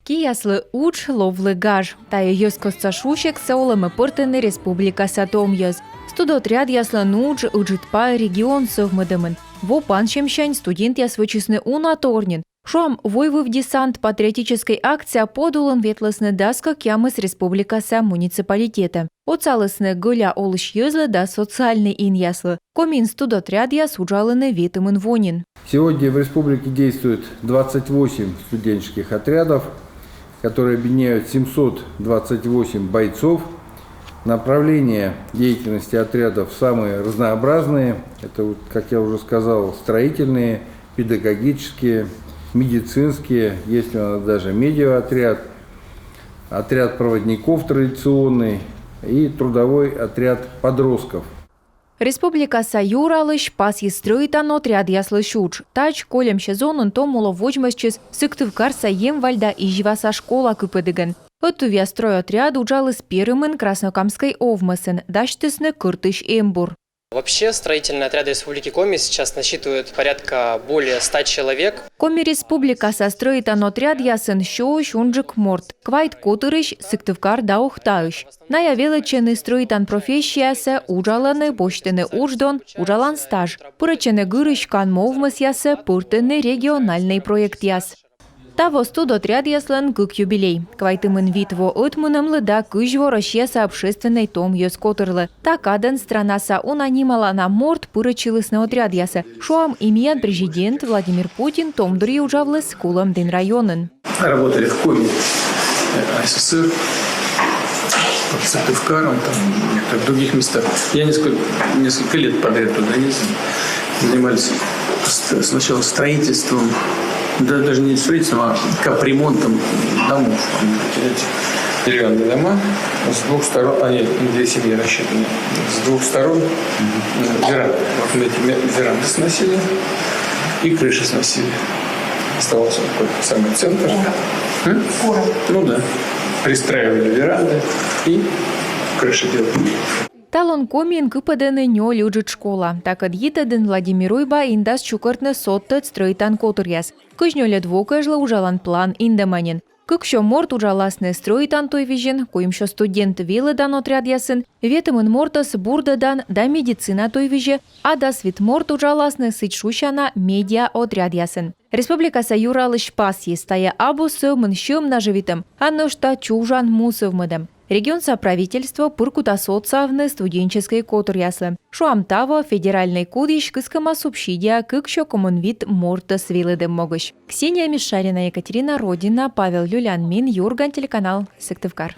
Кияслы уч ловлы гаж. Тая ёскостца шушек саулымы пыртыны республика сатом ёз. Студотряд яслы нуч уджитпа регион совмыдымын. Во паншемщань студент яс вычисны унаторнин. Шуам войвыв десант патриотической акция подулын ветлысны даска кямыс республикаса муниципалитета. Оцалысны гыля олыш ёзлы да социальный ин яслы. Комин студотряд яс уджалыны ветымын вонин. Сегодня в республике действует 28 студенческих отрядов, которые объединяют 728 бойцов. Направления деятельности отрядов самые разнообразные. Это, как я уже сказал, строительные, педагогические, медицинские. Есть у нас даже медиаотряд, отряд проводников традиционный и трудовой отряд подростков. Республика Саюралыш пас естроитан отряд яслы шуч. Тач колем сезонын томуло вожмасчыз Сыктывкар Саем вальда и живаса школа кыпыдыгын. Отту вястрой отряд уджалыс первымын Краснокамской овмысын, даштысны Кыртыш Эмбур. Вообще строительные отряды Республики Коми сейчас насчитывают порядка более 100 человек. Коми Республика состроитан отряд ясын шо шунджик морт. Квайт Котырыш Сыктывкар да Ухтаыш. Наявелычены строитан профессиясы уджаланы почтыны уждон, уджалан стаж. Пырычены гырыш кан мовмыс ясы пыртыны региональный проект яс. Таво студотряд яслан гык юбилей. Квайтымын витво отмынымлы да кыжво Россияса общественный том ёс котырлы. Такадан странаса унанимала на морт пырычылысны отряд ясы. Шуам имеян президент Владимир Путин томдыри ужавлы с кулом дын районын. Работали в Коми СССР, под Сыктывкаром, в других местах. Я несколько лет подряд туда ездил. Занимались сначала строительством, да, даже не строительством, а капремонтом домов. Деревянные дома с двух сторон, две семьи рассчитаны, с двух сторон веранды. Вот мы эти веранды сносили и крыши сносили. Оставался такой самый центр. Ну да. Пристраивали веранды и крыши делали. Талон комин кыпыдыны нё люджит школа. Такад йитыдын Владимируйба индас чукыртны соттыт стройтан котыряс. Кыжнёлет вокажлы ужалан план индаманин. Кыкшо морт ужаласны стройтан той вижен, коимшо студент велыдан отряд ясын, ветымын мортас бурдадан да медицина той виже, а да свит морт ужаласны сычшущана медиа отряд ясын. Республика Саюралыш пас естая абу сövмын шым наживитым, анношта чужан мусывмыдым. Регион соправительства пыркута соцсавны студенческой котырясы. Шуамтаво федеральный кодиш кыскама субсидия кыкшо коммунвит морта свилыдым могыш. Ксения Мишарина, Екатерина Родина, Павел Люлянмин, Юрган, телеканал Сыктывкар.